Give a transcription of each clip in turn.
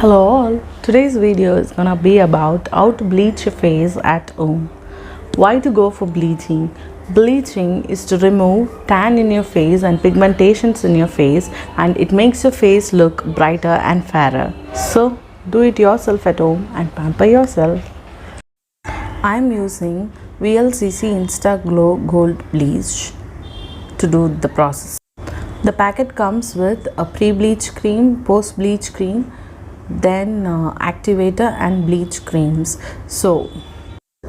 Hello all, today's video is gonna be about how to bleach your face at home. Why to go for bleaching? Bleaching is to remove tan in your face and pigmentations in your face, and it makes your face look brighter and fairer. So do it yourself at home and pamper yourself. I'm using VLCC Insta Glow Gold Bleach to do the process. The packet comes with a pre-bleach cream, post-bleach cream, then activator and bleach creams. So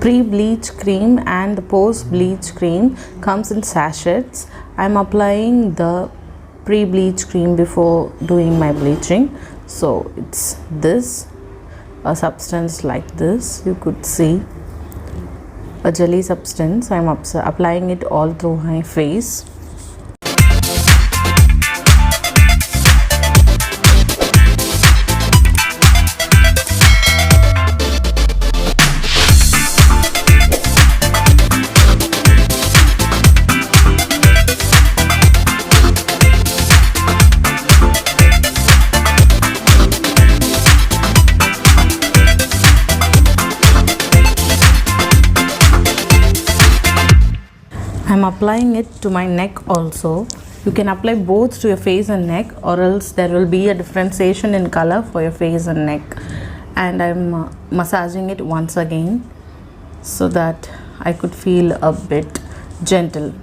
pre-bleach cream and the post-bleach cream comes in sachets. I'm applying the pre-bleach cream before doing my bleaching. So it's this, a substance like this, you could see a jelly substance. I'm applying it all through my face. I'm applying it to my neck also. You can apply both to your face and neck, or else there will be a differentiation in color for your face and neck. And I'm massaging it once again so that I could feel a bit gentle.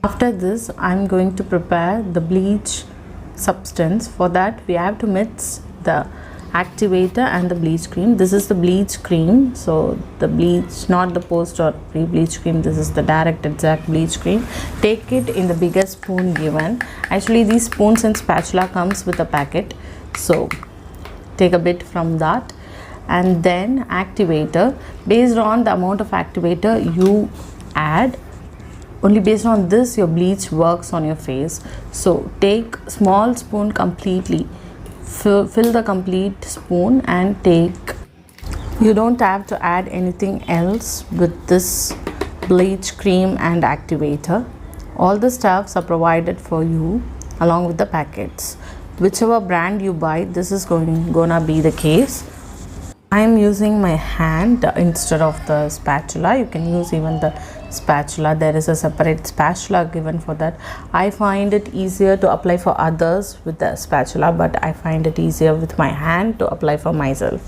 After this, I'm going to prepare the bleach substance. For that, we have to mix the activator and the bleach cream. This is the bleach cream, so the bleach, not the post or pre-bleach cream, this is the direct exact bleach cream. Take it in the biggest spoon given. Actually, these spoons and spatula comes with a packet, so take a bit from that. And then activator, based on the amount of activator you add, only based on this your bleach works on your face. So take small spoon completely, fill the complete spoon and take. You don't have to add anything else with this bleach cream and activator. All the stuffs are provided for you along with the packets. Whichever brand you buy, this is gonna be the case. I am using my hand instead of the spatula. You can use even the spatula. There is a separate spatula given for that. I find it easier to apply for others with the spatula, but I find it easier with my hand to apply for myself.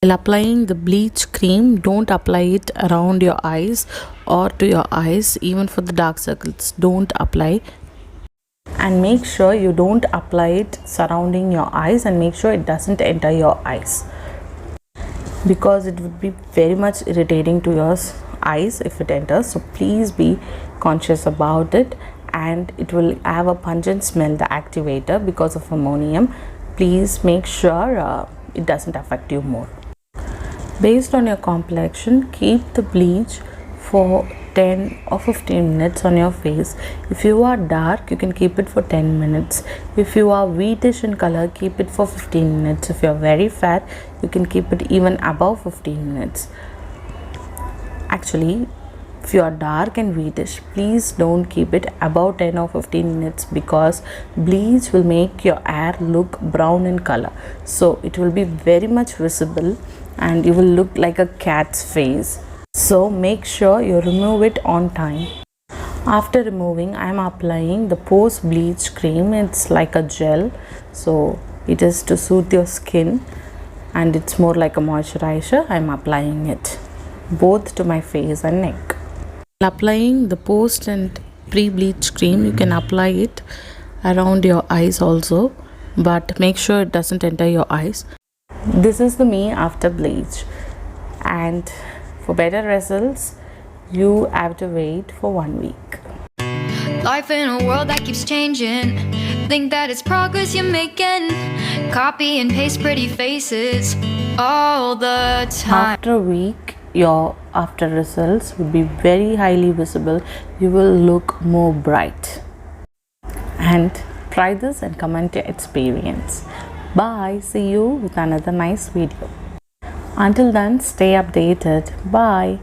While applying the bleach cream, don't apply it around your eyes or to your eyes. Even for the dark circles, don't apply. And make sure you don't apply it surrounding your eyes, and make sure it doesn't enter your eyes, because it would be very much irritating to your eyes if it enters. So please be conscious about it, and it will have a pungent smell, the activator, because of ammonium. Please make sure it doesn't affect you more. Based on your complexion, keep the bleach for 10 or 15 minutes on your face. If you are dark, you can keep it for 10 minutes. If you are wheatish in color, keep it for 15 minutes. If you are very fair, you can keep it even above 15 minutes. Actually, if you are dark and wheatish, please don't keep it above 10 or 15 minutes, because bleach will make your hair look brown in color. So it will be very much visible and you will look like a cat's face. So make sure you remove it on time. After removing, I am applying the post bleach cream. It's like a gel, so it is to soothe your skin, and it's more like a moisturizer. I am applying it both to my face and neck. While applying the post and pre-bleach cream, you can apply it around your eyes also, but make sure it doesn't enter your eyes. This is the me after bleach, and for better results, you have to wait for 1 week. Life in a world that keeps changing. Think that it's progress you're making. Copy and paste pretty faces all the time. After a week, your after results will be very highly visible. You will look more bright. And try this and comment your experience. Bye. See you with another nice video. Until then, stay updated. Bye.